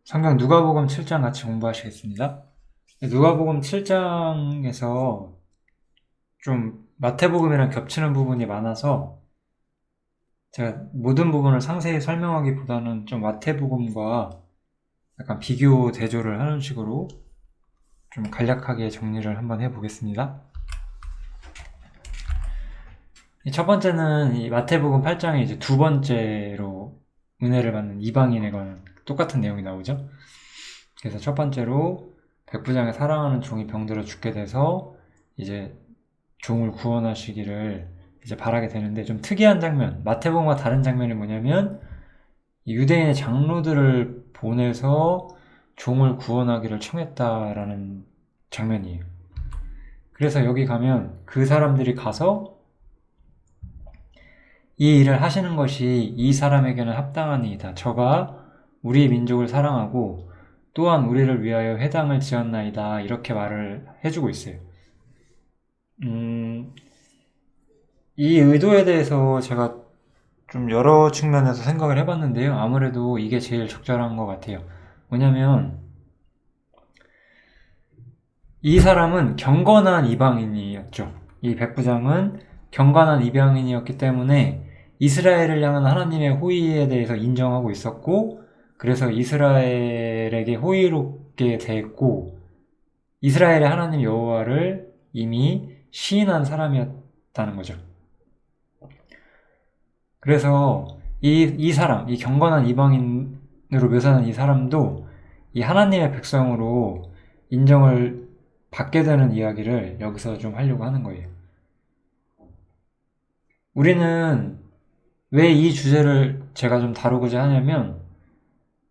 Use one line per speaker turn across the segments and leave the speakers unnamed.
성경 누가복음 7장 같이 공부하시겠습니다. 누가복음 7장에서 좀 마태복음이랑 겹치는 부분이 많아서 제가 모든 부분을 상세히 설명하기보다는 좀 마태복음과 약간 비교 대조를 하는 식으로 좀 간략하게 정리를 한번 해보겠습니다. 첫 번째는 이 마태복음 8장에 이제 두 번째로 은혜를 받는 이방인에 관한 똑같은 내용이 나오죠. 그래서 첫 번째로 백부장의 사랑하는 종이 병들어 죽게 돼서 이제 종을 구원하시기를 이제 바라게 되는데, 좀 특이한 장면, 마태복음과 다른 장면이 뭐냐면 유대인의 장로들을 보내서 종을 구원하기를 청했다라는 장면이에요. 그래서 여기 가면 그 사람들이 가서 이 일을 하시는 것이 이 사람에게는 합당하니이다. 저가 우리 민족을 사랑하고 또한 우리를 위하여 회당을 지었나이다. 이렇게 말을 해주고 있어요. 이 의도에 대해서 제가 좀 여러 측면에서 생각을 해봤는데요. 아무래도 이게 제일 적절한 것 같아요. 뭐냐면 이 사람은 경건한 이방인이었죠. 이 백부장은 경건한 이방인이었기 때문에 이스라엘을 향한 하나님의 호의에 대해서 인정하고 있었고, 그래서 이스라엘에게 호의롭게 대했고, 이스라엘의 하나님 여호와를 이미 시인한 사람이었다는 거죠. 그래서 이 사람, 이 경건한 이방인으로 묘사하는 이 사람도 이 하나님의 백성으로 인정을 받게 되는 이야기를 여기서 좀 하려고 하는 거예요. 우리는 왜 이 주제를 제가 좀 다루고자 하냐면,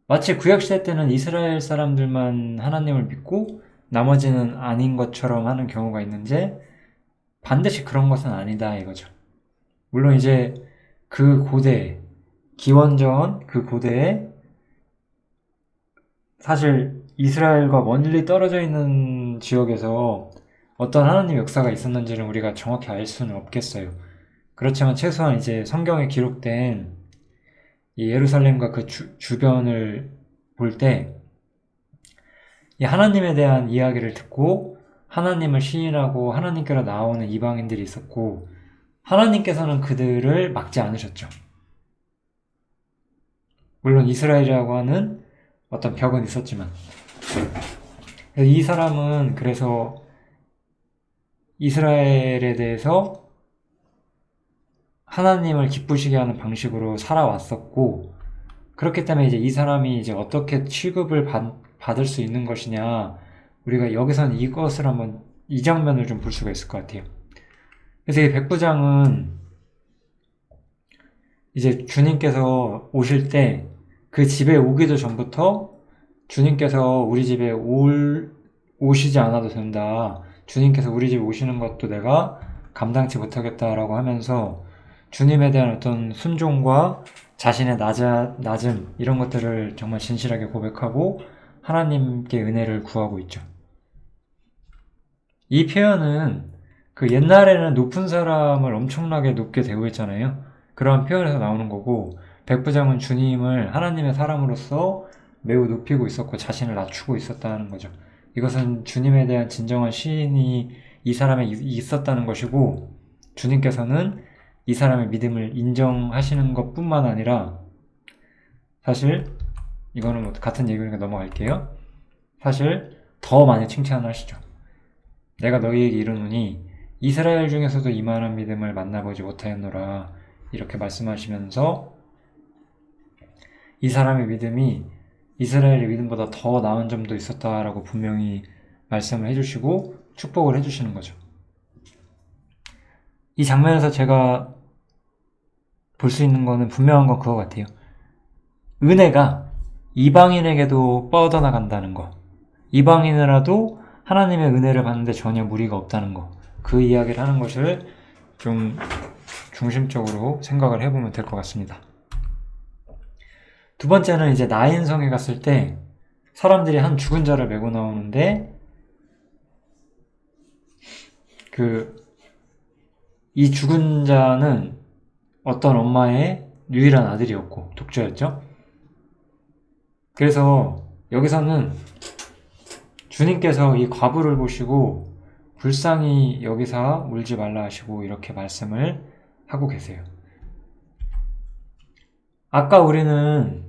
마치 구약시대 때는 이스라엘 사람들만 하나님을 믿고 나머지는 아닌 것처럼 하는 경우가 있는데, 반드시 그런 것은 아니다 이거죠. 물론 이제 그 고대, 기원전 그 고대에 사실 이스라엘과 멀리 떨어져 있는 지역에서 어떤 하나님 역사가 있었는지는 우리가 정확히 알 수는 없겠어요. 그렇지만 최소한 이제 성경에 기록된 이 예루살렘과 그 주변을 볼 때 이 하나님에 대한 이야기를 듣고 하나님을 시인하고 하나님께로 나오는 이방인들이 있었고, 하나님께서는 그들을 막지 않으셨죠. 물론 이스라엘이라고 하는 어떤 벽은 있었지만, 이 사람은 그래서 이스라엘에 대해서 하나님을 기쁘시게 하는 방식으로 살아왔었고, 그렇기 때문에 이제 이 사람이 이제 어떻게 취급을 받을 수 있는 것이냐, 우리가 여기서는 이것을 한번, 이 장면을 좀 볼 수가 있을 것 같아요. 그래서 이 백부장은 이제 주님께서 오실 때 그 집에 오기도 전부터 주님께서 우리 집에 오시지 않아도 된다. 주님께서 우리 집에 오시는 것도 내가 감당치 못하겠다라고 하면서 주님에 대한 어떤 순종과 자신의 낮음, 이런 것들을 정말 진실하게 고백하고 하나님께 은혜를 구하고 있죠. 이 표현은 그 옛날에는 높은 사람을 엄청나게 높게 대우했잖아요. 그런 표현에서 나오는 거고, 백부장은 주님을 하나님의 사람으로서 매우 높이고 있었고 자신을 낮추고 있었다는 거죠. 이것은 주님에 대한 진정한 시인이 이 사람에 있었다는 것이고, 주님께서는 이 사람의 믿음을 인정하시는 것뿐만 아니라, 사실 이거는 뭐 같은 얘기니까 넘어갈게요. 사실 더 많이 칭찬하시죠. 내가 너희에게 이르노니 이스라엘 중에서도 이만한 믿음을 만나보지 못하였노라, 이렇게 말씀하시면서 이 사람의 믿음이 이스라엘의 믿음보다 더 나은 점도 있었다라고 분명히 말씀을 해주시고 축복을 해주시는 거죠. 이 장면에서 제가 볼 수 있는 거는 분명한 건 그거 같아요. 은혜가 이방인에게도 뻗어나간다는 거, 이방인이라도 하나님의 은혜를 받는데 전혀 무리가 없다는 거, 그 이야기를 하는 것을 좀 중심적으로 생각을 해보면 될 것 같습니다. 두 번째는 이제 나인성에 갔을 때 사람들이 한 죽은 자를 메고 나오는데, 이 죽은 자는 어떤 엄마의 유일한 아들이었고 독자였죠. 그래서 여기서는 주님께서 이 과부를 보시고 불쌍히 여기서 울지 말라 하시고 이렇게 말씀을 하고 계세요. 아까 우리는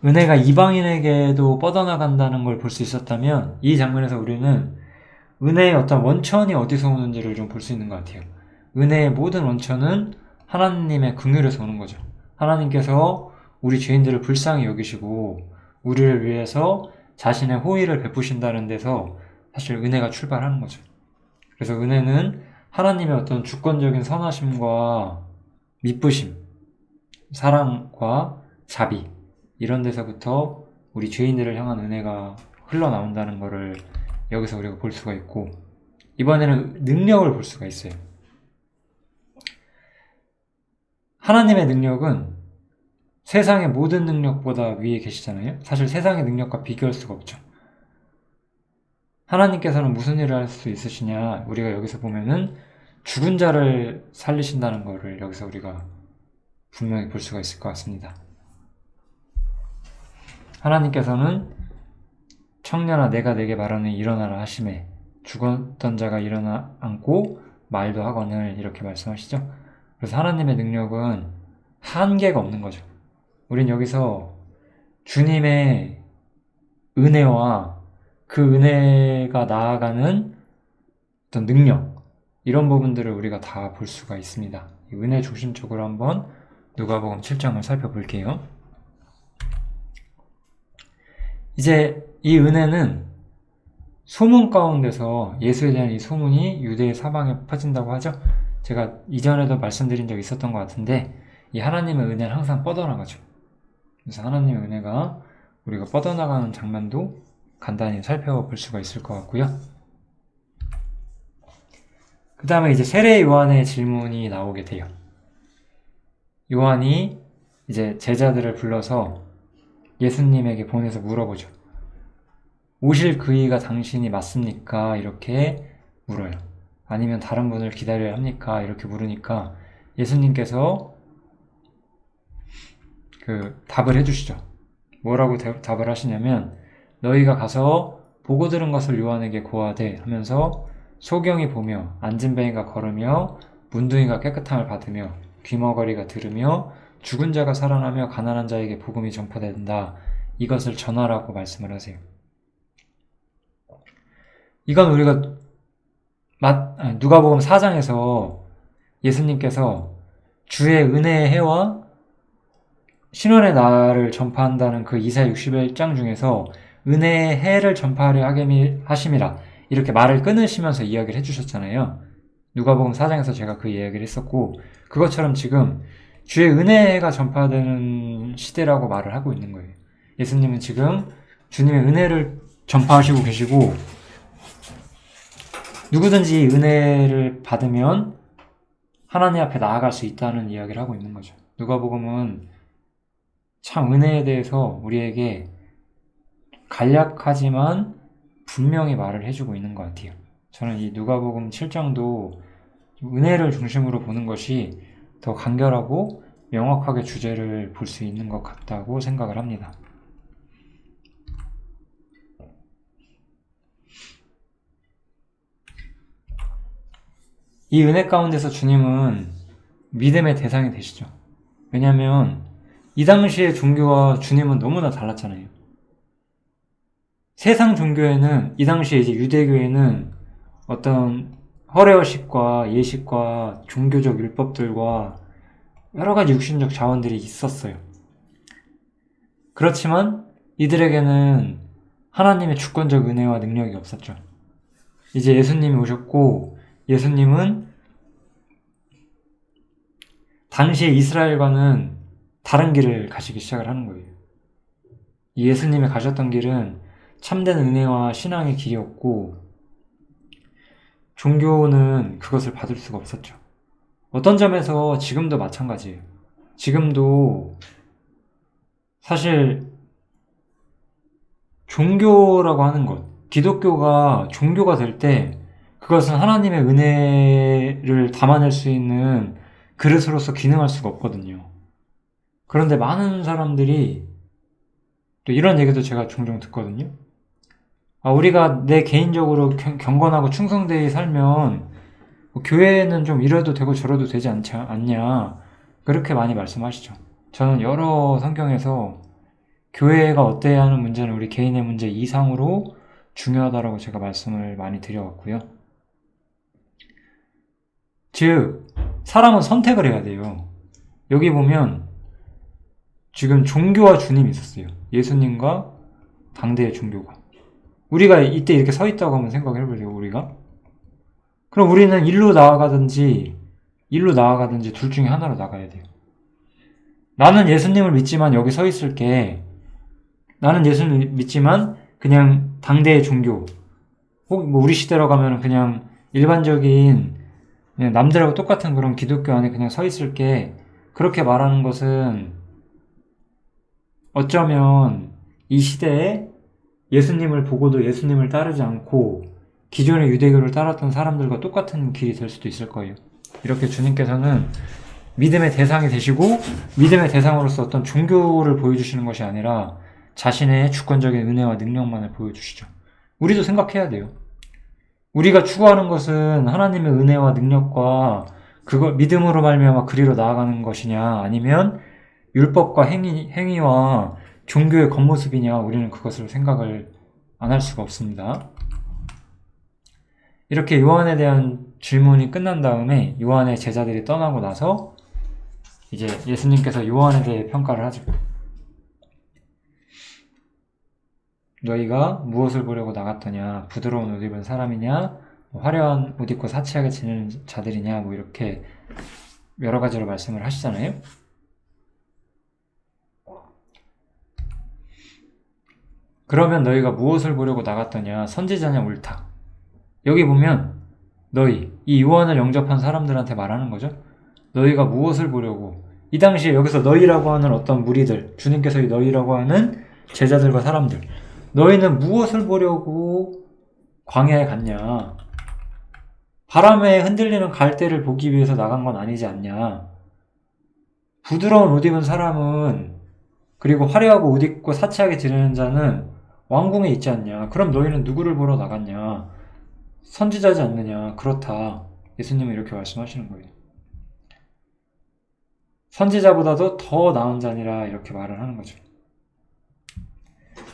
은혜가 이방인에게도 뻗어나간다는 걸 볼 수 있었다면 이 장면에서 우리는 은혜의 어떤 원천이 어디서 오는지를 좀 볼 수 있는 것 같아요. 은혜의 모든 원천은 하나님의 긍휼에서 오는 거죠. 하나님께서 우리 죄인들을 불쌍히 여기시고 우리를 위해서 자신의 호의를 베푸신다는 데서 사실 은혜가 출발하는 거죠. 그래서 은혜는 하나님의 어떤 주권적인 선하심과 미쁘심, 사랑과 자비 이런 데서부터 우리 죄인들을 향한 은혜가 흘러나온다는 것을 여기서 우리가 볼 수가 있고, 이번에는 능력을 볼 수가 있어요. 하나님의 능력은 세상의 모든 능력보다 위에 계시잖아요. 사실 세상의 능력과 비교할 수가 없죠. 하나님께서는 무슨 일을 할 수 있으시냐, 우리가 여기서 보면은 죽은 자를 살리신다는 것을 여기서 우리가 분명히 볼 수가 있을 것 같습니다. 하나님께서는 청년아 내가 내게 말하니 일어나라 하시매 죽었던 자가 일어나 앉고 말도 하거늘 이렇게 말씀하시죠. 그래서 하나님의 능력은 한계가 없는 거죠. 우린 여기서 주님의 은혜와 그 은혜가 나아가는 어떤 능력, 이런 부분들을 우리가 다 볼 수가 있습니다. 은혜 중심적으로 한번 누가복음 7장을 살펴볼게요. 이제 이 은혜는 소문 가운데서 예수에 대한 이 소문이 유대 사방에 퍼진다고 하죠. 제가 이전에도 말씀드린 적이 있었던 것 같은데, 이 하나님의 은혜는 항상 뻗어나가죠. 그래서 하나님의 은혜가 우리가 뻗어나가는 장면도 간단히 살펴볼 수가 있을 것 같고요. 그 다음에 이제 세례 요한의 질문이 나오게 돼요. 요한이 이제 제자들을 불러서 예수님에게 보내서 물어보죠. 오실 그이가 당신이 맞습니까? 이렇게 물어요. 아니면 다른 분을 기다려야 합니까? 이렇게 물으니까 예수님께서 답을 해주시죠. 뭐라고 답을 하시냐면, 너희가 가서 보고 들은 것을 요한에게 고하되 하면서 소경이 보며 안진뱅이가 걸으며 문둥이가 깨끗함을 받으며 귀머거리가 들으며 죽은 자가 살아나며 가난한 자에게 복음이 전파된다. 이것을 전하라고 말씀을 하세요. 이건 우리가 누가복음 4장에서 예수님께서 주의 은혜의 해와 신원의 날을 전파한다는 그 이사야 61장 중에서 은혜의 해를 전파하려 하심이라 이렇게 말을 끊으시면서 이야기를 해주셨잖아요. 누가복음 4장에서 제가 그 이야기를 했었고, 그것처럼 지금 주의 은혜의 해가 전파되는 시대라고 말을 하고 있는 거예요. 예수님은 지금 주님의 은혜를 전파하시고 계시고, 누구든지 은혜를 받으면 하나님 앞에 나아갈 수 있다는 이야기를 하고 있는 거죠. 누가복음은 참 은혜에 대해서 우리에게 간략하지만 분명히 말을 해주고 있는 것 같아요. 저는 이 누가복음 7장도 은혜를 중심으로 보는 것이 더 간결하고 명확하게 주제를 볼 수 있는 것 같다고 생각을 합니다. 이 은혜 가운데서 주님은 믿음의 대상이 되시죠. 왜냐하면 이 당시의 종교와 주님은 너무나 달랐잖아요. 세상 종교에는, 이 당시에 이제 유대교에는 어떤 허례허식과 예식과 종교적 율법들과 여러 가지 육신적 자원들이 있었어요. 그렇지만 이들에게는 하나님의 주권적 은혜와 능력이 없었죠. 이제 예수님이 오셨고, 예수님은 당시의 이스라엘과는 다른 길을 가시기 시작을 하는 거예요. 예수님이 가셨던 길은 참된 은혜와 신앙의 길이었고, 종교는 그것을 받을 수가 없었죠. 어떤 점에서 지금도 마찬가지예요. 지금도 사실 종교라고 하는 것, 기독교가 종교가 될 때 그것은 하나님의 은혜를 담아낼 수 있는 그릇으로서 기능할 수가 없거든요. 그런데 많은 사람들이 또 이런 얘기도 제가 종종 듣거든요. 우리가 내 개인적으로 경건하고 충성되게 살면 교회는 좀 이래도 되고 저래도 되지 않냐. 그렇게 많이 말씀하시죠. 저는 여러 성경에서 교회가 어때야 하는 문제는 우리 개인의 문제 이상으로 중요하다라고 제가 말씀을 많이 드려왔고요. 즉, 사람은 선택을 해야 돼요. 여기 보면 지금 종교와 주님이 있었어요. 예수님과 당대의 종교가. 우리가 이때 이렇게 서 있다고 한번 생각을 해보세요, 우리가. 그럼 우리는 일로 나아가든지 둘 중에 하나로 나가야 돼요. 나는 예수님을 믿지만 여기 서 있을게. 나는 예수님을 믿지만 그냥 당대의 종교, 혹 뭐 우리 시대로 가면 그냥 일반적인 그냥 남들하고 똑같은 그런 기독교 안에 그냥 서 있을게. 그렇게 말하는 것은 어쩌면 이 시대에 예수님을 보고도 예수님을 따르지 않고 기존의 유대교를 따랐던 사람들과 똑같은 길이 될 수도 있을 거예요. 이렇게 주님께서는 믿음의 대상이 되시고 믿음의 대상으로서 어떤 종교를 보여주시는 것이 아니라 자신의 주권적인 은혜와 능력만을 보여주시죠. 우리도 생각해야 돼요. 우리가 추구하는 것은 하나님의 은혜와 능력과 그거 믿음으로 말미암아 그리로 나아가는 것이냐, 아니면 율법과 행위와 종교의 겉모습이냐, 우리는 그것을 생각을 안 할 수가 없습니다. 이렇게 요한에 대한 질문이 끝난 다음에 요한의 제자들이 떠나고 나서 이제 예수님께서 요한에 대해 평가를 하죠. 너희가 무엇을 보려고 나갔더냐? 부드러운 옷 입은 사람이냐? 화려한 옷 입고 사치하게 지내는 자들이냐? 뭐 이렇게 여러 가지로 말씀을 하시잖아요. 그러면 너희가 무엇을 보려고 나갔더냐? 선지자냐 옳다. 여기 보면 너희, 이 요한을 영접한 사람들한테 말하는 거죠. 너희가 무엇을 보려고, 이 당시에 여기서 너희라고 하는 어떤 무리들, 주님께서 이 너희라고 하는 제자들과 사람들, 너희는 무엇을 보려고 광야에 갔냐? 바람에 흔들리는 갈대를 보기 위해서 나간 건 아니지 않냐? 부드러운 옷 입은 사람은, 그리고 화려하고 옷 입고 사치하게 지내는 자는 왕궁에 있지 않냐? 그럼 너희는 누구를 보러 나갔냐? 선지자지 않느냐? 그렇다. 예수님은 이렇게 말씀하시는 거예요. 선지자보다도 더 나은 자니라, 이렇게 말을 하는 거죠.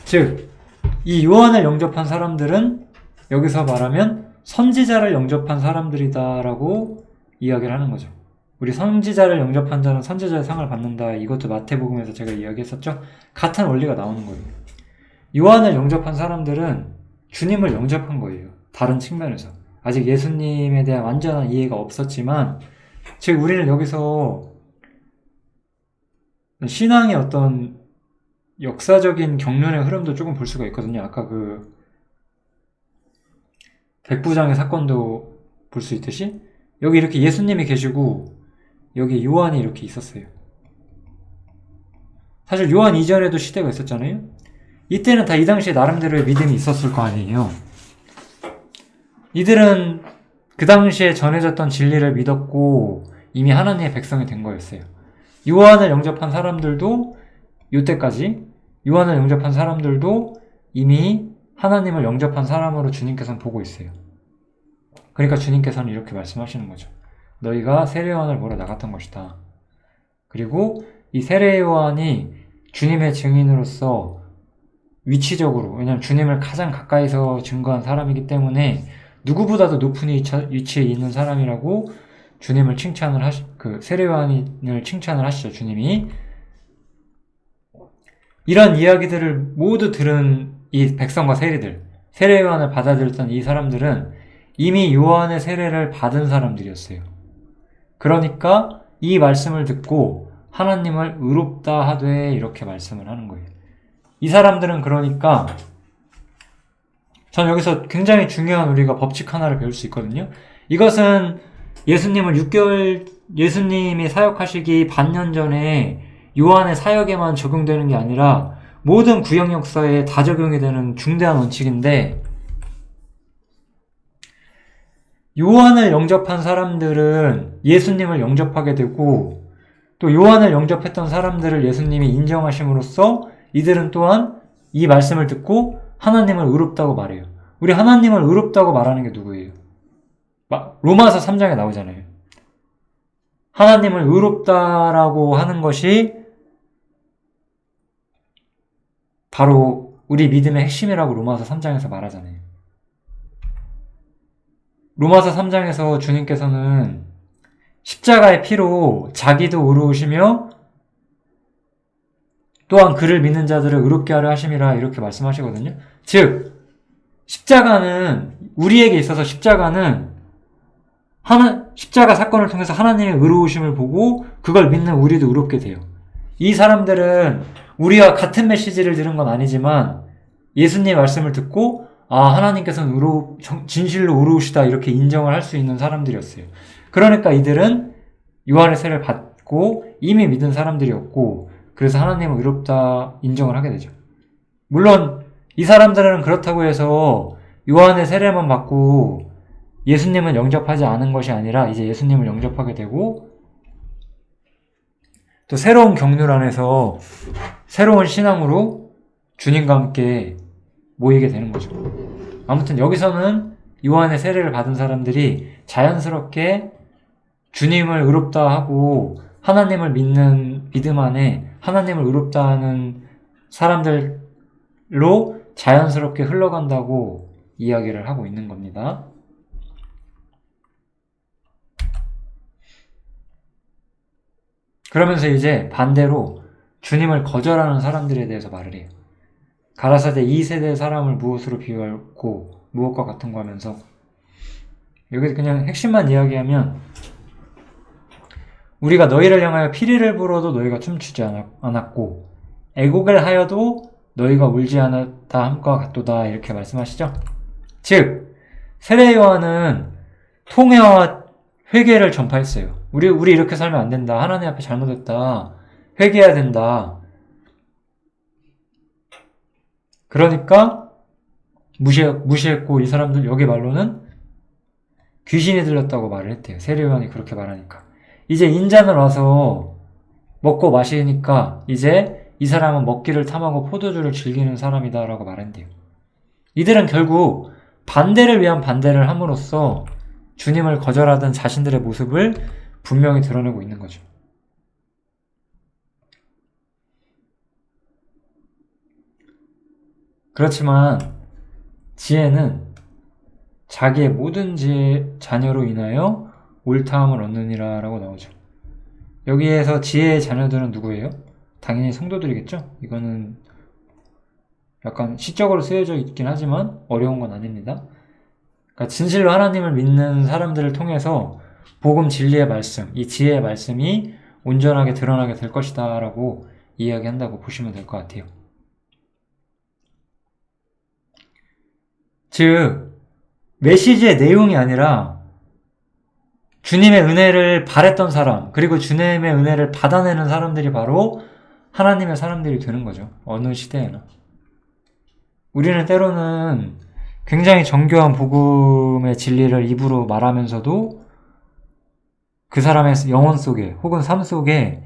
즉, 이 요한을 영접한 사람들은 여기서 말하면 선지자를 영접한 사람들이다라고 이야기를 하는 거죠. 우리 선지자를 영접한 자는 선지자의 상을 받는다. 이것도 마태복음에서 제가 이야기했었죠. 같은 원리가 나오는 거예요. 요한을 영접한 사람들은 주님을 영접한 거예요. 다른 측면에서. 아직 예수님에 대한 완전한 이해가 없었지만, 즉 우리는 여기서 신앙의 어떤 역사적인 경륜의 흐름도 조금 볼 수가 있거든요. 아까 그 백부장의 사건도 볼 수 있듯이 여기 이렇게 예수님이 계시고 여기 요한이 이렇게 있었어요. 사실 요한 이전에도 시대가 있었잖아요. 이때는 다 이 당시에 나름대로의 믿음이 있었을 거 아니에요. 이들은 그 당시에 전해졌던 진리를 믿었고 이미 하나님의 백성이 된 거였어요. 요한을 영접한 사람들도 이때까지 요한을 영접한 사람들도 이미 하나님을 영접한 사람으로 주님께서는 보고 있어요. 그러니까 주님께서는 이렇게 말씀하시는 거죠. 너희가 세례요한을 보러 나갔던 것이다. 그리고 이 세례요한이 주님의 증인으로서 위치적으로, 왜냐하면 주님을 가장 가까이서 증거한 사람이기 때문에 누구보다도 높은 위치에 있는 사람이라고 주님을 세례요한을 칭찬을 하시죠. 주님이. 이런 이야기들을 모두 들은 이 백성과 세례요한을 받아들였던 이 사람들은 이미 요한의 세례를 받은 사람들이었어요. 그러니까 이 말씀을 듣고 하나님을 의롭다 하되 이렇게 말씀을 하는 거예요. 이 사람들은 그러니까 전 여기서 굉장히 중요한 우리가 법칙 하나를 배울 수 있거든요. 이것은 예수님이 사역하시기 반년 전에 요한의 사역에만 적용되는 게 아니라 모든 구약 역사에 다 적용이 되는 중대한 원칙인데, 요한을 영접한 사람들은 예수님을 영접하게 되고 또 요한을 영접했던 사람들을 예수님이 인정하심으로써 이들은 또한 이 말씀을 듣고 하나님을 의롭다고 말해요. 우리 하나님을 의롭다고 말하는 게 누구예요? 로마서 3장에 나오잖아요. 하나님을 의롭다라고 하는 것이 바로 우리 믿음의 핵심이라고 로마서 3장에서 말하잖아요. 로마서 3장에서 주님께서는 십자가의 피로 자기도 의로우시며 또한 그를 믿는 자들을 의롭게 하려 하심이라 이렇게 말씀하시거든요. 즉 십자가는 우리에게 있어서 십자가 사건을 통해서 하나님의 의로우심을 보고 그걸 믿는 우리도 의롭게 돼요. 이 사람들은 우리와 같은 메시지를 들은 건 아니지만 예수님의 말씀을 듣고 하나님께서는 진실로 의로우시다 이렇게 인정을 할 수 있는 사람들이었어요. 그러니까 이들은 요한의 세례를 받고 이미 믿은 사람들이었고 그래서 하나님은 의롭다 인정을 하게 되죠. 물론 이 사람들은 그렇다고 해서 요한의 세례만 받고 예수님을 영접하지 않은 것이 아니라 이제 예수님을 영접하게 되고 또 새로운 경륜 안에서 새로운 신앙으로 주님과 함께 모이게 되는 거죠. 아무튼 여기서는 요한의 세례를 받은 사람들이 자연스럽게 주님을 의롭다 하고 하나님을 믿는 믿음 안에 하나님을 의롭다 하는 사람들로 자연스럽게 흘러간다고 이야기를 하고 있는 겁니다. 그러면서 이제 반대로 주님을 거절하는 사람들에 대해서 말을 해요. 가라사대 2세대 사람을 무엇으로 비유하고 무엇과 같은 거 하면서 여기서 그냥 핵심만 이야기하면 우리가 너희를 향하여 피리를 불어도 너희가 춤추지 않았고 애곡을 하여도 너희가 울지 않았다 함과 같도다 이렇게 말씀하시죠. 즉 세례 요한은 통회와 회개를 전파했어요. 우리 이렇게 살면 안 된다. 하나님 앞에 잘못했다. 회개해야 된다. 그러니까 무시했고 이 사람들 여기 말로는 귀신이 들렸다고 말을 했대요. 세례 요한이 그렇게 말하니까. 이제 인자는 와서 먹고 마시니까 이제 이 사람은 먹기를 탐하고 포도주를 즐기는 사람이다 라고 말한대요. 이들은 결국 반대를 위한 반대를 함으로써 주님을 거절하던 자신들의 모습을 분명히 드러내고 있는 거죠. 그렇지만 지혜는 자기의 모든 자녀로 인하여 옳다함을 얻느니라 라고 나오죠. 여기에서 지혜의 자녀들은 누구예요? 당연히 성도들이겠죠? 이거는 약간 시적으로 쓰여져 있긴 하지만 어려운 건 아닙니다. 그러니까 진실로 하나님을 믿는 사람들을 통해서 복음 진리의 말씀, 이 지혜의 말씀이 온전하게 드러나게 될 것이다 라고 이야기한다고 보시면 될 것 같아요. 즉 메시지의 내용이 아니라 주님의 은혜를 바랬던 사람, 그리고 주님의 은혜를 받아내는 사람들이 바로 하나님의 사람들이 되는 거죠. 어느 시대에나. 우리는 때로는 굉장히 정교한 복음의 진리를 입으로 말하면서도 그 사람의 영혼 속에 혹은 삶 속에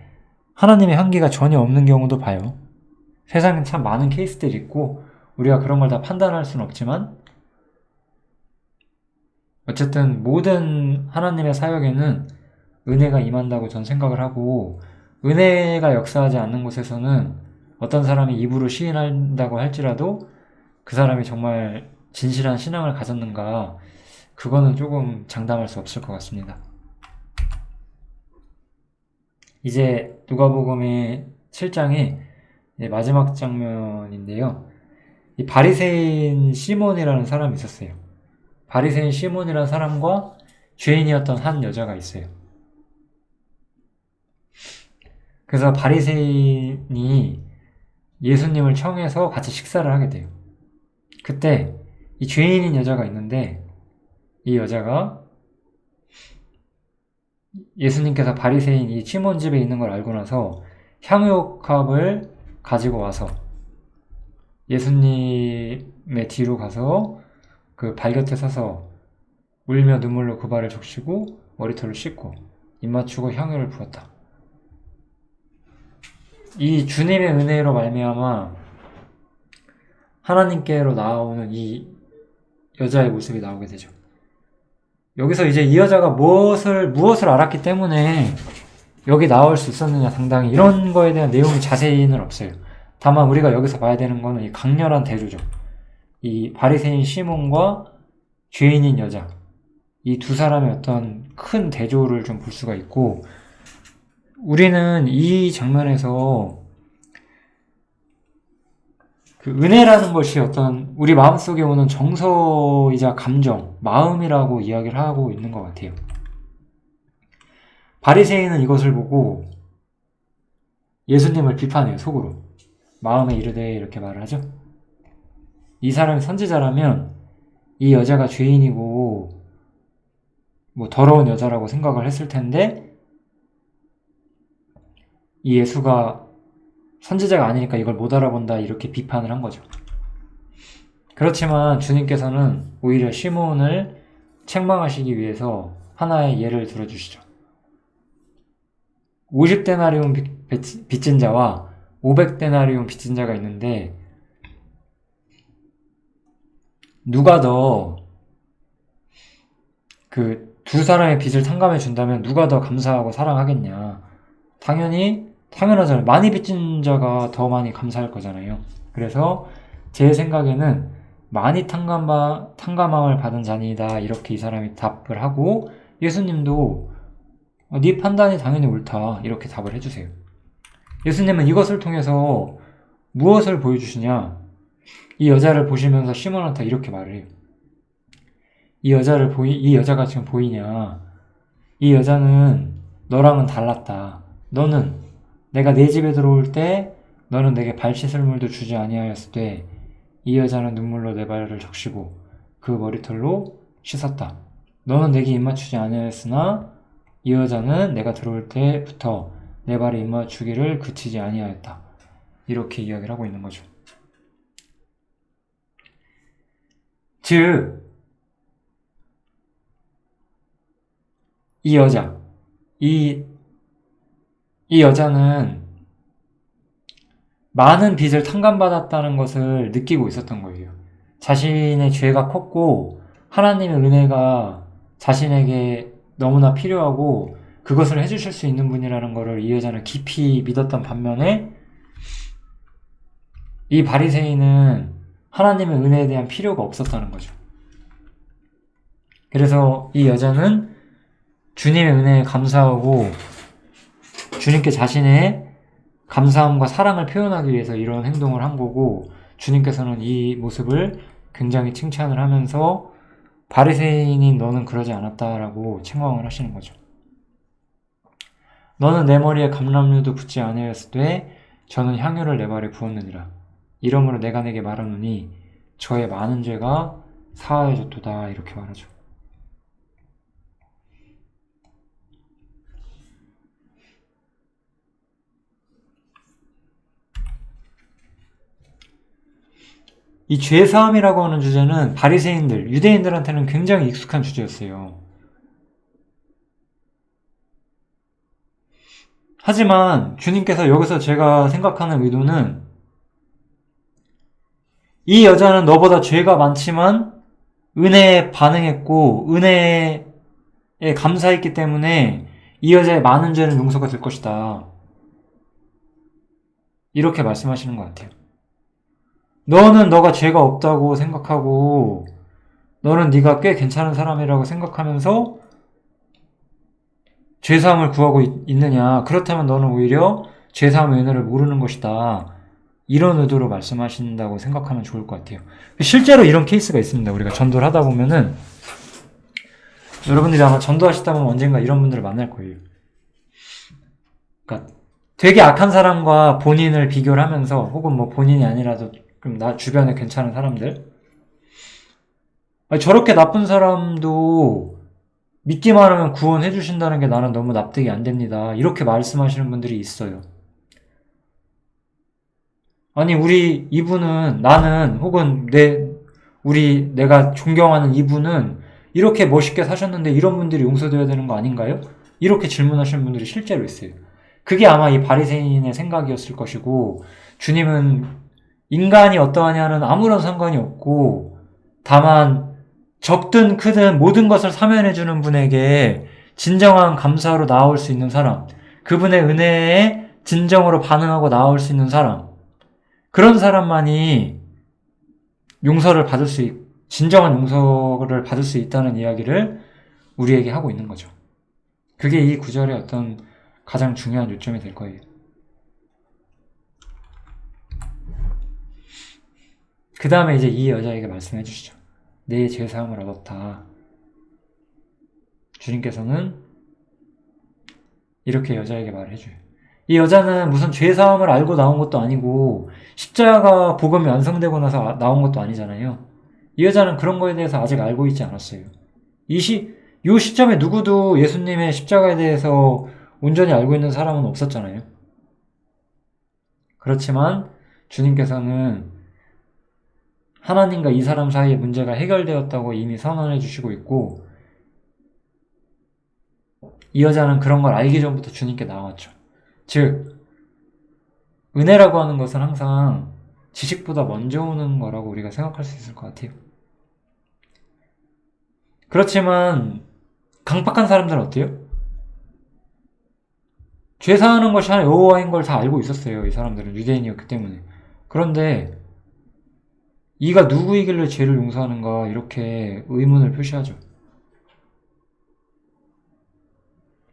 하나님의 향기가 전혀 없는 경우도 봐요. 세상에 참 많은 케이스들이 있고 우리가 그런 걸 다 판단할 수는 없지만 어쨌든 모든 하나님의 사역에는 은혜가 임한다고 전 생각을 하고 은혜가 역사하지 않는 곳에서는 어떤 사람이 입으로 시인한다고 할지라도 그 사람이 정말 진실한 신앙을 가졌는가 그거는 조금 장담할 수 없을 것 같습니다. 이제 누가복음의 7장의 마지막 장면인데요. 이 바리새인 시몬이라는 사람이 있었어요. 바리새인 시몬이라는 사람과 죄인이었던 한 여자가 있어요. 그래서 바리새인이 예수님을 청해서 같이 식사를 하게 돼요. 그때 이 죄인인 여자가 있는데 이 여자가 예수님께서 바리새인 이 시몬 집에 있는 걸 알고 나서 향유옥합을 가지고 와서 예수님의 뒤로 가서 그 발 곁에 서서 울며 눈물로 그 발을 적시고 머리털을 씻고 입 맞추고 향유를 부었다. 이 주님의 은혜로 말미암아 하나님께로 나오는 이 여자의 모습이 나오게 되죠. 여기서 이제 이 여자가 무엇을 알았기 때문에 여기 나올 수 있었느냐 상당히 이런 거에 대한 내용이 자세히는 없어요. 다만 우리가 여기서 봐야 되는 거는 이 강렬한 대조죠. 이 바리새인 시몬과 죄인인 여자, 이 두 사람의 어떤 큰 대조를 좀 볼 수가 있고, 우리는 이 장면에서 그 은혜라는 것이 어떤 우리 마음속에 오는 정서이자 감정, 마음이라고 이야기를 하고 있는 것 같아요. 바리새인은 이것을 보고 예수님을 비판해요, 속으로. 마음에 이르되 이렇게 말을 하죠. 이 사람이 선지자라면 이 여자가 죄인이고 뭐 더러운 여자라고 생각을 했을 텐데, 이 예수가 선지자가 아니니까 이걸 못 알아본다, 이렇게 비판을 한 거죠. 그렇지만 주님께서는 오히려 시몬을 책망하시기 위해서 하나의 예를 들어주시죠. 50데나리온 빚진 자와 500데나리온 빚진 자가 있는데 누가 더 그 두 사람의 빚을 탕감해 준다면 누가 더 감사하고 사랑하겠냐. 당연하잖아요. 많이 빚진 자가 더 많이 감사할 거잖아요. 그래서 제 생각에는 많이 탕감함을 받은 자니다, 이렇게 이 사람이 답을 하고, 예수님도 네 판단이 당연히 옳다, 이렇게 답을 해주세요. 예수님은 이것을 통해서 무엇을 보여주시냐. 이 여자를 보시면서 시몬한테 이렇게 말을 해요. 이 여자가 지금 보이냐. 이 여자는 너랑은 달랐다. 너는 내가 내 집에 들어올 때 너는 내게 발 씻을 물도 주지 아니하였을 때 이 여자는 눈물로 내 발을 적시고 그 머리털로 씻었다. 너는 내게 입맞추지 아니하였으나 이 여자는 내가 들어올 때부터 내 발에 입맞추기를 그치지 아니하였다. 이렇게 이야기를 하고 있는 거죠. 즉, 이 여자는 많은 빚을 탕감받았다는 것을 느끼고 있었던 거예요. 자신의 죄가 컸고 하나님의 은혜가 자신에게 너무나 필요하고 그것을 해주실 수 있는 분이라는 것을 이 여자는 깊이 믿었던 반면에, 이 바리새인은 하나님의 은혜에 대한 필요가 없었다는 거죠. 그래서 이 여자는 주님의 은혜에 감사하고 주님께 자신의 감사함과 사랑을 표현하기 위해서 이런 행동을 한 거고, 주님께서는 이 모습을 굉장히 칭찬을 하면서 바리새인인 너는 그러지 않았다라고 책망을 하시는 거죠. 너는 내 머리에 감람류도 붓지 아니하였을 때 저는 향유를 내 발에 부었느니라. 이러므로 내가 내게 말하노니 저의 많은 죄가 사하여졌도다. 이렇게 말하죠. 이 죄사함이라고 하는 주제는 바리새인들, 유대인들한테는 굉장히 익숙한 주제였어요. 하지만 주님께서 여기서 제가 생각하는 의도는, 이 여자는 너보다 죄가 많지만 은혜에 반응했고 은혜에 감사했기 때문에 이 여자의 많은 죄는 용서가 될 것이다, 이렇게 말씀하시는 것 같아요. 너는 너가 죄가 없다고 생각하고 너는 네가 꽤 괜찮은 사람이라고 생각하면서 죄사함을 구하고 있느냐. 그렇다면 너는 오히려 죄사함의 은혜를 모르는 것이다. 이런 의도로 말씀하신다고 생각하면 좋을 것 같아요. 실제로 이런 케이스가 있습니다. 우리가 전도를 하다 보면은, 여러분들이 아마 전도하시다 보면 언젠가 이런 분들을 만날 거예요. 그러니까 되게 악한 사람과 본인을 비교를 하면서, 혹은 뭐 본인이 아니라도 그럼 나 주변에 괜찮은 사람들, 저렇게 나쁜 사람도 믿기만 하면 구원해 주신다는 게 나는 너무 납득이 안 됩니다, 이렇게 말씀하시는 분들이 있어요. 아니, 나는 혹은 내가 존경하는 이분은 이렇게 멋있게 사셨는데 이런 분들이 용서되어야 되는 거 아닌가요? 이렇게 질문하시는 분들이 실제로 있어요. 그게 아마 이 바리새인의 생각이었을 것이고, 주님은 인간이 어떠하냐는 아무런 상관이 없고 다만 적든 크든 모든 것을 사면해주는 분에게 진정한 감사로 나아올 수 있는 사람, 그분의 은혜에 진정으로 반응하고 나아올 수 있는 사람, 그런 사람만이 진정한 용서를 받을 수 있다는 이야기를 우리에게 하고 있는 거죠. 그게 이 구절의 어떤 가장 중요한 요점이 될 거예요. 그 다음에 이제 이 여자에게 말씀해 주시죠. 내 죄사함을 얻었다. 주님께서는 이렇게 여자에게 말을 해줘요. 이 여자는 무슨 죄사함을 알고 나온 것도 아니고 십자가 복음이 완성되고 나서 나온 것도 아니잖아요. 이 여자는 그런 거에 대해서 아직 알고 있지 않았어요. 이 시점에 누구도 예수님의 십자가에 대해서 온전히 알고 있는 사람은 없었잖아요. 그렇지만 주님께서는 하나님과 이 사람 사이의 문제가 해결되었다고 이미 선언해 주시고 있고, 이 여자는 그런 걸 알기 전부터 주님께 나왔죠. 즉, 은혜라고 하는 것은 항상 지식보다 먼저 오는 거라고 우리가 생각할 수 있을 것 같아요. 그렇지만 강팍한 사람들은 어때요? 죄 사하는 것이 하나의 여호와인 걸 다 알고 있었어요. 이 사람들은 유대인이었기 때문에. 그런데 이가 누구이길래 죄를 용서하는가 이렇게 의문을 표시하죠.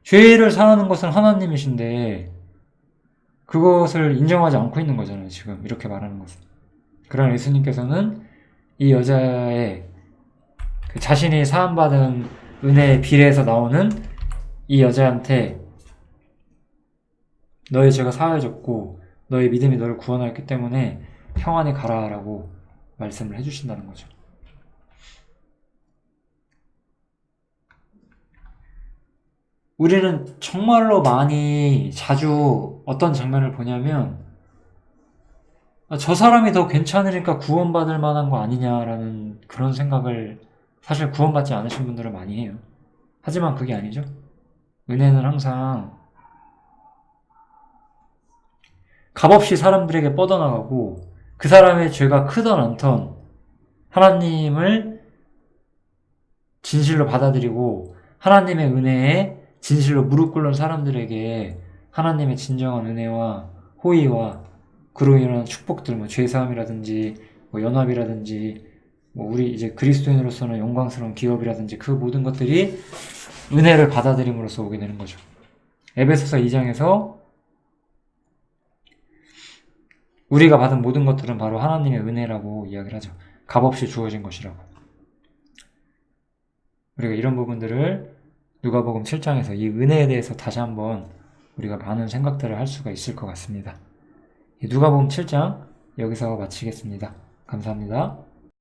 죄를 사하는 것은 하나님이신데 그것을 인정하지 않고 있는 거잖아요. 지금 이렇게 말하는 것은. 그러나 예수님께서는 이 여자의 자신이 사함받은 은혜의 비례에서 나오는 이 여자한테 너의 죄가 사하여졌고 너의 믿음이 너를 구원하였기 때문에 평안히 가라라고 말씀을 해주신다는 거죠. 우리는 정말로 많이 자주 어떤 장면을 보냐면 저 사람이 더 괜찮으니까 구원받을 만한 거 아니냐라는 그런 생각을 사실 구원받지 않으신 분들은 많이 해요. 하지만 그게 아니죠. 은혜는 항상 값없이 사람들에게 뻗어나가고 그 사람의 죄가 크던 않던 하나님을 진실로 받아들이고 하나님의 은혜에 진실로 무릎 꿇는 사람들에게 하나님의 진정한 은혜와 호의와 그로 인한 축복들, 죄사함이라든지 연합이라든지 우리 이제 그리스도인으로서는 영광스러운 기업이라든지 그 모든 것들이 은혜를 받아들임으로써 오게 되는 거죠. 에베소서 2장에서 우리가 받은 모든 것들은 바로 하나님의 은혜라고 이야기를 하죠. 값없이 주어진 것이라고. 우리가 이런 부분들을 누가복음 7장에서 이 은혜에 대해서 다시 한번 우리가 많은 생각들을 할 수가 있을 것 같습니다. 누가복음 7장 여기서 마치겠습니다. 감사합니다.